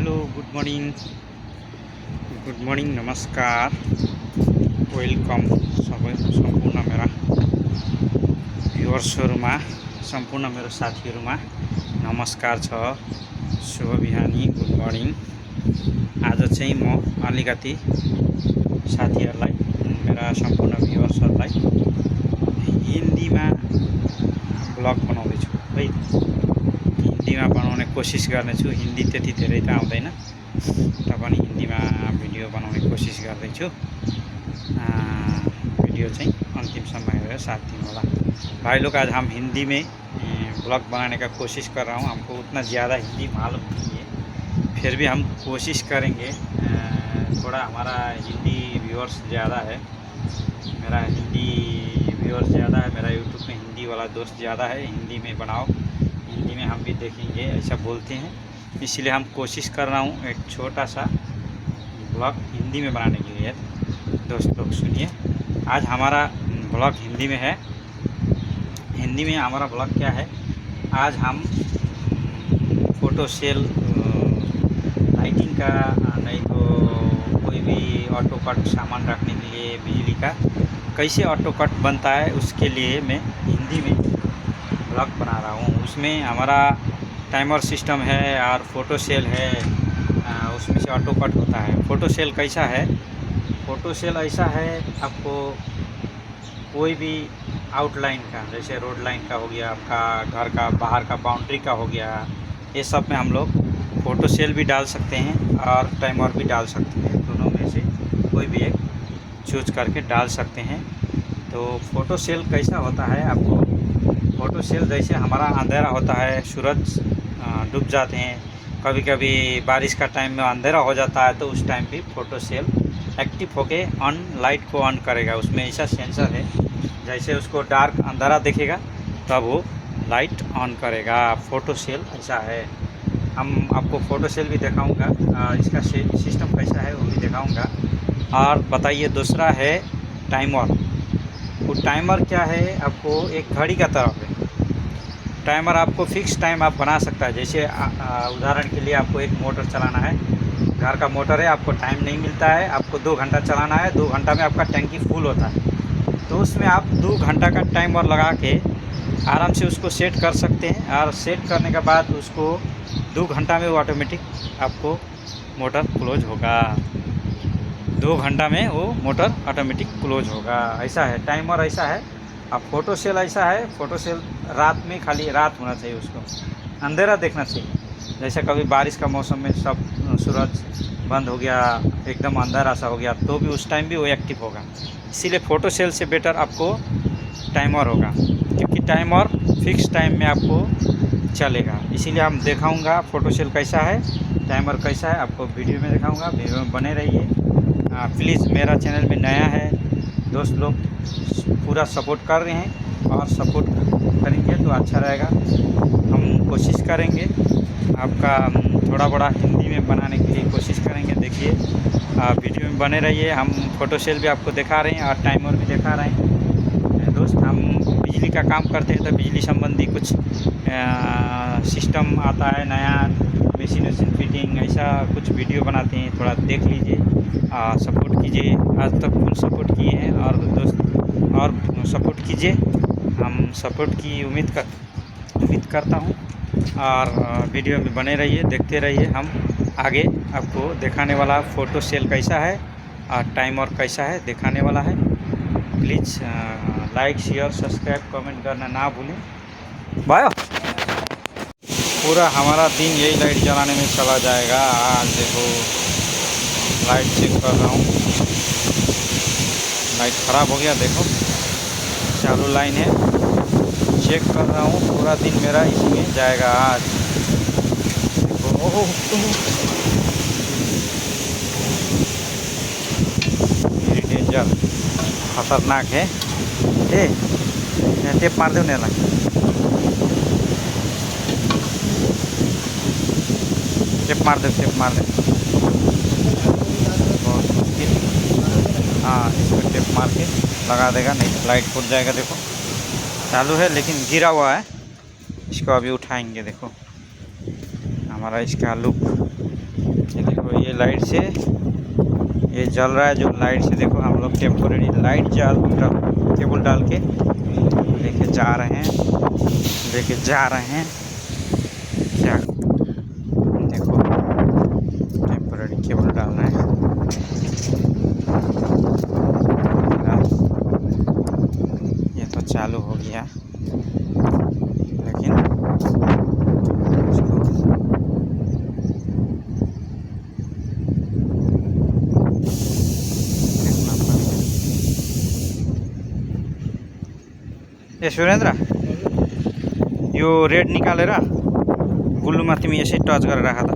Hello good morning नमस्कार welcome सबै सम्पूर्ण मेरा भ्युअर्सहरुमा सम्पूर्ण मेरो साथीहरुमा नमस्कार छ। शुभ बिहानी गुड मर्निङ। आज चाहिँ म अलिकति साथीहरुलाई मेरा सम्पूर्ण भ्युअर्सहरुलाई हिन्दीमा ब्लग बनाउँदै छु है। हिन्दीमा बनाउने कोसिस गर्ने छु। हिन्दी त्यति धेरै त आउँदैन पनि हिन्दीमा भिडियो बनाउने कोसिस गर्दै छु। वीडियो चाहिँ अंतिमसम्म हेरेर साथ दिनु होला। भाई लोग, आज हम हिंदी में ब्लॉग बनाने का कोशिश कर रहा हूँ। हमको उतना ज़्यादा हिंदी मालूम नहीं है, फिर भी हम कोशिश करेंगे। थोड़ा हमारा हिंदी व्यूअर्स ज़्यादा है, मेरा हिंदी व्यूअर्स ज़्यादा है, मेरा यूट्यूब में हिंदी वाला दोस्त ज़्यादा है। हिंदी में बनाओ, हिंदी में हम भी देखेंगे, ऐसा बोलते हैं। इसलिए हम कोशिश कर रहा हूँ एक छोटा सा ब्लॉग हिंदी में बनाने के लिए। दोस्त लोग सुनिए, आज हमारा ब्लॉग हिंदी में है। हिंदी में हमारा ब्लॉग क्या है, आज हम फ़ोटो सेल, लाइटिंग का, नहीं तो कोई भी ऑटो कट सामान रखने के लिए बिजली का कैसे ऑटो कट बनता है, उसके लिए मैं हिंदी में ब्लॉग बना रहा हूँ। उसमें हमारा टाइमर सिस्टम है और फ़ोटो सेल है, उसमें से ऑटो कट होता है। फ़ोटो सेल कैसा है, फ़ोटो सेल ऐसा है, आपको कोई भी आउटलाइन का, जैसे रोड लाइन का हो गया, आपका घर का बाहर का बाउंड्री का हो गया, ये सब में हम लोग फ़ोटो सेल भी डाल सकते हैं और टाइमर भी डाल सकते हैं। दोनों में से कोई भी एक चूज करके डाल सकते हैं। तो फ़ोटो सेल कैसा होता है, आपको फ़ोटो सेल जैसे हमारा अंधेरा होता है, सूरज डूब जाते हैं, कभी कभी बारिश का टाइम में अंधेरा हो जाता है, तो उस टाइम भी फ़ोटो सेल एक्टिव होके ऑन लाइट को ऑन करेगा। उसमें ऐसा सेंसर है, जैसे उसको डार्क अंधेरा दिखेगा तब वो लाइट ऑन करेगा। फ़ोटो सेल ऐसा है। हम आपको फ़ोटो सेल भी दिखाऊंगा, इसका सिस्टम कैसा है वो भी दिखाऊंगा। और बताइए, दूसरा है टाइमर। वो टाइमर क्या है, आपको एक घड़ी का तरफ है। टाइमर आपको फिक्स टाइम आप बना सकता है। जैसे उदाहरण के लिए आपको एक मोटर चलाना है, घर का मोटर है, आपको टाइम नहीं मिलता है, आपको 2 घंटा चलाना है, 2 घंटा में आपका टंकी फुल होता है, तो उसमें आप 2 घंटा का टाइमर लगा के आराम से उसको सेट कर सकते हैं। और सेट करने के बाद उसको 2 घंटा में वो ऑटोमेटिक आपको मोटर क्लोज होगा। 2 घंटा में वो मोटर ऑटोमेटिक क्लोज होगा। ऐसा है टाइमर, ऐसा है। अब फ़ोटो सेल ऐसा है, फ़ोटो सेल रात में, खाली रात होना चाहिए, उसको अंधेरा देखना चाहिए। जैसे कभी बारिश का मौसम में सब सूरज बंद हो गया, एकदम अंधेरा सा हो गया, तो भी उस टाइम भी वो एक्टिव होगा। इसीलिए फ़ोटो सेल से बेटर आपको टाइमर होगा, क्योंकि टाइमर फिक्स टाइम में आपको चलेगा। इसीलिए हम दिखाऊंगा फ़ोटो सेल कैसा है, टाइमर कैसा है, आपको वीडियो में दिखाऊंगा। वीडियो में बने रहिए। प्लीज़, मेरा चैनल में नया है दोस्त लोग, पूरा सपोर्ट कर रहे हैं और सपोर्ट करेंगे तो अच्छा रहेगा। हम कोशिश करेंगे आपका थोड़ा बड़ा हिंदी में बनाने के लिए कोशिश करेंगे। देखिए, वीडियो में बने रहिए। हम फ़ोटो सेल भी आपको दिखा रहे हैं और टाइमर भी दिखा रहे हैं। दोस्त, हम बिजली का काम करते हैं, तो बिजली संबंधी कुछ सिस्टम आता है नया, मशीन फिटिंग, ऐसा कुछ वीडियो बनाते हैं। थोड़ा देख लीजिए, सपोर्ट कीजिए। आज तक फुल सपोर्ट किए हैं और दोस्त और सपोर्ट कीजिए। हम सपोर्ट की उम्मीद करता हूँ। और वीडियो में बने रहिए, देखते रहिए। हम आगे आपको दिखाने वाला फ़ोटो सेल कैसा है और टाइमर कैसा है दिखाने वाला है। Please like share subscribe comment करना ना भूलें। बाय। पूरा हमारा दिन यही लाइट जलाने में चला जाएगा। आज देखो, लाइट चेक कर रहा हूँ, लाइट ख़राब हो गया। देखो, चालू लाइन है, चेक कर रहा हूँ। पूरा दिन मेरा इसी में जाएगा आज। देखो, वेरी डेंजर, खतरनाक है। टेप मार दो नेला, टेप मार दे। बहुत मुश्किल। हाँ, इसको टेप मार के लगा देगा, नहीं तो लाइट फूट जाएगा। देखो, चालू है लेकिन गिरा हुआ है। इसको अभी उठाएंगे। देखो हमारा इसका लुक, ये देखो, ये लाइट से ये जल रहा है। जो लाइट से देखो हम लोग टेम्पोरेरी लाइट केबल डाल के लेके जा रहे हैं क्या देखो, टेम्पोरेरी केबल डाल रहे हैं। ये तो चालू हो गया, लेकिन इसको देखना पड़ेगा। ए सुरेन्द्र, यो रेड निकालेर ब्लूमा तिमी यसै टच गरेर राख त,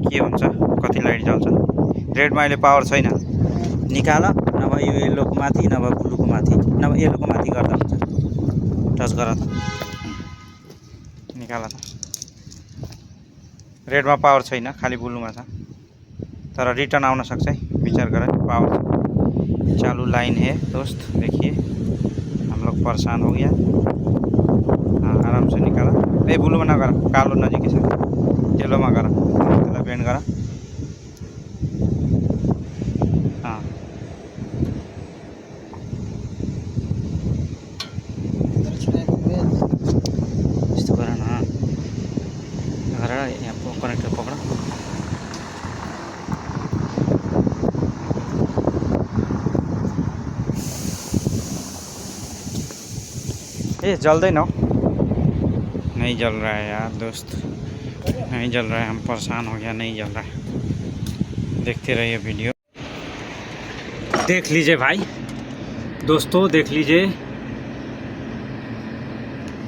के हुन्छ, कति लाइट जल्छ। रेडमा अहिले पावर छैन, निकाल, नभए यो येल्लोको माथि, नभए ब्लूको माथि, नभए येल्लोको माथि गर्दा हुन्छ। टच गर त, निकाल त। रेडमा पावर छैन, खालि ब्लूमा छ, तर रिटर्न आउन सक्छ है, विचार गर। पावर चालू लाइन है दोस्त, देखिए हम लोग परेशान हो गया। हाँ, आराम से निकाला। ए ब्लूमा नगर, कालो नजिकै छ, येल्लोमा गर, त्यसलाई बेन्ड गर। हाँ, यस्तो गर न, गरेर यहाँ कनेक्टर पक्ड। ए जल्दैन हौ, नहीं जल रहा है यार दोस्त, नहीं जल रहा है, हम परेशान हो गया, नहीं जल रहा है। देखते रहिए वीडियो, देख लीजिए भाई दोस्तों, देख लीजिए,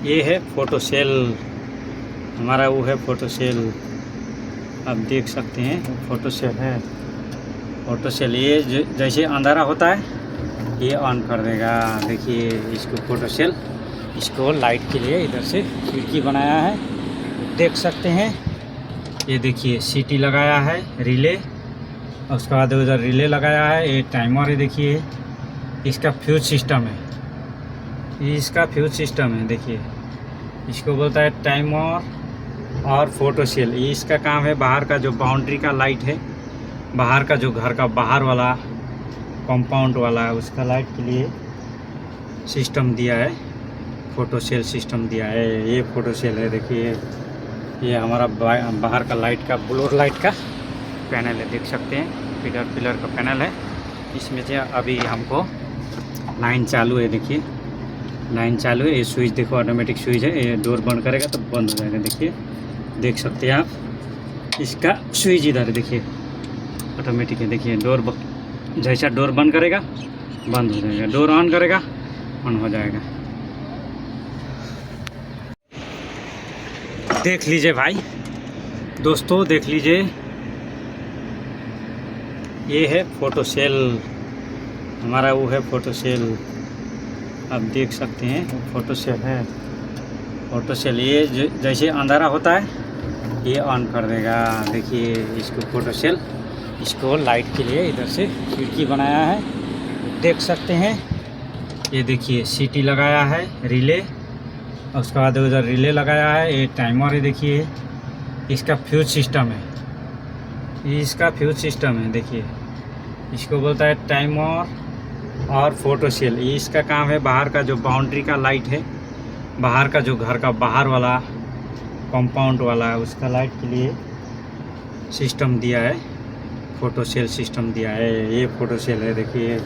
ये है फोटो सेल हमारा, वो है फोटो सेल, आप देख सकते हैं, फोटो सेल है। फोटो सेल ये जैसे अंधारा होता है ये ऑन कर देगा। देखिए इसको फोटो सेल, इसको लाइट के लिए इधर से खिड़की बनाया है, देख सकते हैं। ये देखिए सीटी लगाया है, रिले, और उसके बाद उधर रिले लगाया है। ये टाइमर है, देखिए इसका फ्यूज सिस्टम है, ये इसका फ्यूज सिस्टम है। देखिए इसको बोलता है टाइमर और फोटो सेल। ये इसका काम है, बाहर का जो बाउंड्री का लाइट है, बाहर का जो घर का बाहर वाला कंपाउंड वाला है, उसका लाइट के लिए सिस्टम दिया है, फोटो सेल सिस्टम दिया है। ये फोटो सेल है, देखिए ये हमारा बाहर का लाइट का, ब्लोर लाइट का पैनल है, देख सकते हैं, पिलर का पैनल है। इसमें से अभी हमको लाइन चालू है, देखिए लाइन चालू है। ये स्विच देखो, ऑटोमेटिक स्विच है, ये डोर बंद करेगा तो बंद हो जाएगा। देखिए देख सकते हैं आप, इसका स्विच इधर है, देखिए ऑटोमेटिक है। देखिए डोर जैसा डोर बंद करेगा बंद हो जाएगा, डोर ऑन करेगा ऑन हो जाएगा। देख लीजिए भाई दोस्तों, देख लीजिए, ये है फोटो सेल हमारा, वो है फोटो सेल, आप देख सकते हैं, फोटो सेल है। फोटो सेल ये जैसे अंधारा होता है ये ऑन कर देगा। देखिए इसको फोटो सेल, इसको लाइट के लिए इधर से खिड़की बनाया है, देख सकते हैं। ये देखिए सीटी लगाया है, रिले, और उसके बाद उधर रिले लगाया है। ये टाइमर है, देखिए इसका फ्यूज सिस्टम है, ये इसका फ्यूज सिस्टम है। देखिए इसको बोलता है टाइमर और फोटो सेल। ये इसका काम है, बाहर का जो बाउंड्री का लाइट है, बाहर का जो घर का बाहर वाला कंपाउंड वाला है, उसका लाइट के लिए सिस्टम दिया है, फोटो सेल सिस्टम दिया है। ये फोटो सेल है, देखिए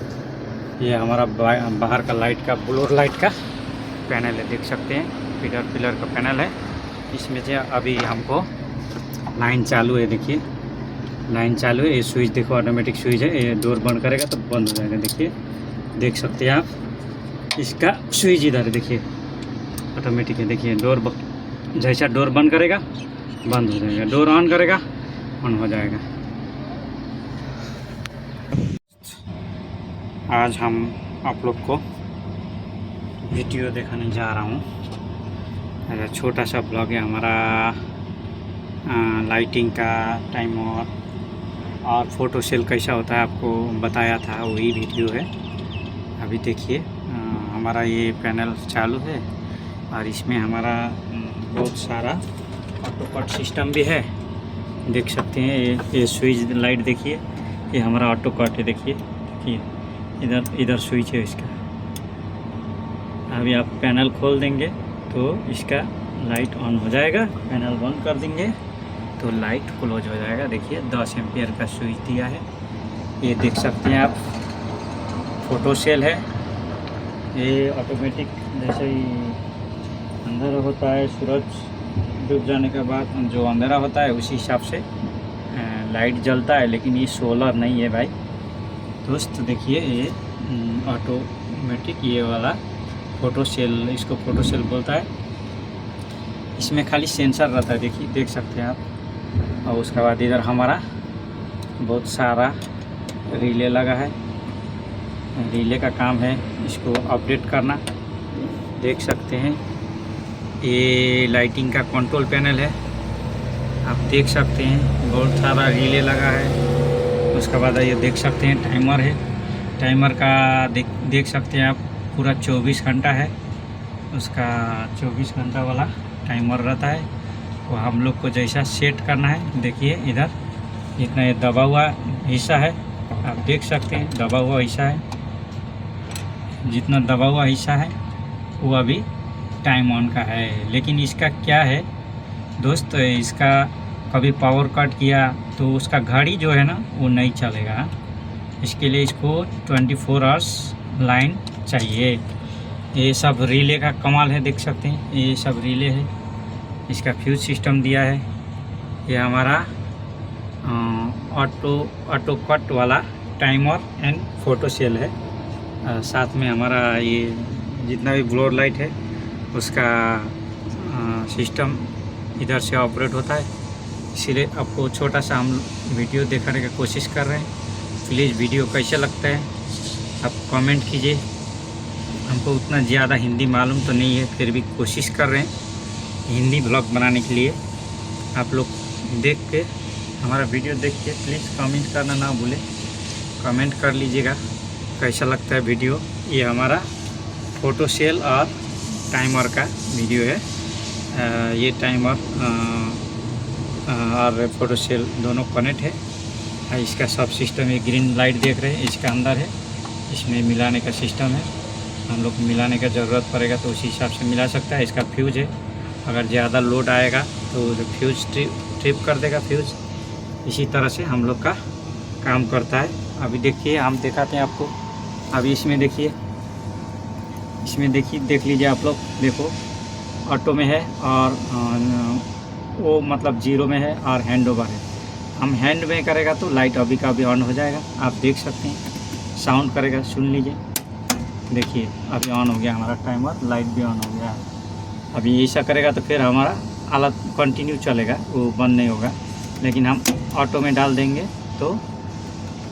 ये हमारा बाहर का लाइट का, ब्लोर लाइट का पैनल है, देख सकते हैं, पिलर का पैनल है। इसमें से अभी हमको लाइन चालू है, देखिए लाइन चालू है। ये स्विच देखो, ऑटोमेटिक स्विच है, ये डोर बंद करेगा तो बंद हो जाएगा। देखिए देख सकते हैं आप, इसका स्विच इधर है, देखिए ऑटोमेटिक है। देखिए डोर जैसा डोर बंद करेगा बंद हो जाएगा, डोर ऑन करेगा ऑन हो जाएगा। आज हम आप लोग को वीडियो दिखाने जा रहा हूँ। छोटा सा ब्लॉग है हमारा, लाइटिंग का, टाइमर और फोटो सेल कैसा होता है आपको बताया था, वही वीडियो है। अभी देखिए हमारा ये पैनल चालू है और इसमें हमारा बहुत सारा ऑटो कट सिस्टम भी है देख सकते हैं ये स्विच लाइट देखिए, ये हमारा ऑटो कट है। देखिए इधर स्विच है इसका। अभी आप पैनल खोल देंगे तो इसका लाइट ऑन हो जाएगा, पैनल बंद कर देंगे तो लाइट क्लोज हो जाएगा। देखिए 10 एम्पियर का स्विच दिया है। ये देख सकते हैं आप, फोटो सेल है। ये ऑटोमेटिक जैसे ही अंधेरा होता है, सूरज डूब जाने के बाद जो अंधेरा होता है उसी हिसाब से लाइट जलता है। लेकिन ये सोलर नहीं है भाई दोस्त। देखिए ये ऑटोमेटिक ये वाला फोटो सेल, इसको फोटो सेल बोलता है। इसमें खाली सेंसर रहता है, देखिए देख सकते हैं आप। और उसके बाद इधर हमारा बहुत सारा रिले लगा है। रिले का काम है इसको अपडेट करना। देख सकते हैं ये लाइटिंग का कंट्रोल पैनल है, आप देख सकते हैं बहुत सारा रिले लगा है। उसके बाद ये देख सकते हैं टाइमर है। टाइमर का देख सकते हैं आप, पूरा 24 घंटा है उसका। 24 घंटा वाला टाइमर रहता है। वो हम लोग को जैसा सेट करना है, देखिए इधर जितना ये दबा हुआ हिस्सा है आप देख सकते हैं, दबा हुआ हिस्सा है। जितना दबा हुआ हिस्सा है वो अभी टाइम ऑन का है। लेकिन इसका क्या है दोस्त, इसका कभी पावर कट किया तो उसका घड़ी जो है ना वो नहीं चलेगा। इसके लिए इसको 24 आवर्स लाइन चाहिए। ये सब रिले का कमाल है, देख सकते हैं ये सब रिले है। इसका फ्यूज सिस्टम दिया है। ये हमारा ऑटो कट वाला टाइमर एंड फोटो सेल है। साथ में हमारा ये जितना भी ब्लोर लाइट है उसका सिस्टम इधर से ऑपरेट होता है। इसीलिए आपको छोटा सा हम वीडियो दिखाने की कोशिश कर रहे हैं। प्लीज़ वीडियो कैसा लगता है आप कमेंट कीजिए। हमको उतना ज़्यादा हिंदी मालूम तो नहीं है, फिर भी कोशिश कर रहे हैं हिंदी ब्लॉग बनाने के लिए। आप लोग देख के, हमारा वीडियो देख के प्लीज़ कमेंट करना ना भूलें। कमेंट कर लीजिएगा कैसा लगता है वीडियो। ये हमारा फ़ोटो सेल और टाइमर का वीडियो है। ये टाइमर और फोटो सेल दोनों कनेक्ट है। इसका सब सिस्टम, ये ग्रीन लाइट देख रहे हैं इसका अंदर है। इसमें मिलाने का सिस्टम है। हम लोग को मिलाने का ज़रूरत पड़ेगा तो उसी हिसाब से मिला सकता है। इसका फ्यूज है, अगर ज़्यादा लोड आएगा तो फ्यूज ट्रिप कर देगा फ्यूज। इसी तरह से हम लोग का काम करता है। अभी देखिए हम दिखाते हैं आपको। अभी इसमें देखिए, इसमें देखिए, देख लीजिए आप लोग। देखो ऑटो में है और वो मतलब जीरो में है और हैंड ओवर है। हम हैंड में करेगा तो लाइट अभी का अभी ऑन हो जाएगा, आप देख सकते हैं। साउंड करेगा, सुन लीजिए। देखिए अभी ऑन हो गया हमारा टाइमर, लाइट भी ऑन हो गया। अभी ऐसा करेगा तो फिर हमारा हालत कंटिन्यू चलेगा, वो बंद नहीं होगा। लेकिन हम ऑटो में डाल देंगे तो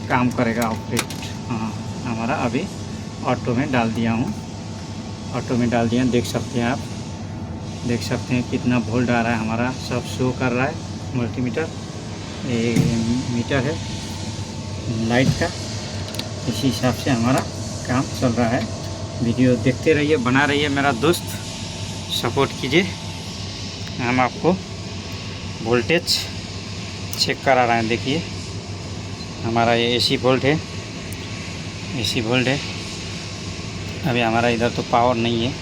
काम करेगा ऑपरेट। हाँ, हमारा अभी ऑटो में डाल दिया हूँ, ऑटो में डाल दिया। देख सकते हैं आप, देख सकते हैं कितना वोल्ट आ रहा है हमारा, सब शो कर रहा है मल्टीमीटर। ये मीटर है लाइट का। इसी हिसाब से हमारा काम चल रहा है। वीडियो देखते रहिए, बना रहिए मेरा दोस्त, सपोर्ट कीजिए। हम आपको वोल्टेज चेक करा रहे हैं। देखिए हमारा ये एसी वोल्ट है, एसी वोल्ट है। अभी हमारा इधर तो पावर नहीं है,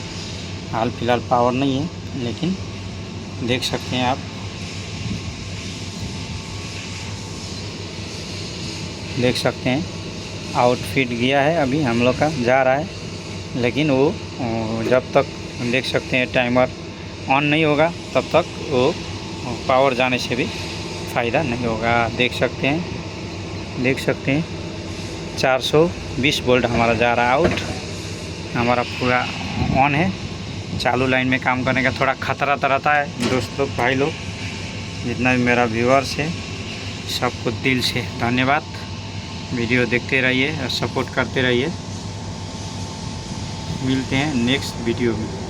हाल फिलहाल पावर नहीं है। लेकिन देख सकते हैं आप, देख सकते हैं आउटफिट गया है। अभी हम लोग का जा रहा है, लेकिन वो जब तक देख सकते हैं टाइमर ऑन नहीं होगा तब तक वो पावर जाने से भी फ़ायदा नहीं होगा। देख सकते हैं, देख सकते हैं 420 वोल्ट हमारा जा रहा है आउट। हमारा पूरा ऑन है। चालू लाइन में काम करने का थोड़ा खतरा तो रहता है दोस्त लोग, भाई लोग, जितना भी मेरा व्यूअर्स है सबको दिल से धन्यवाद। वीडियो देखते रहिए और सपोर्ट करते रहिए। मिलते हैं नेक्स्ट वीडियो में।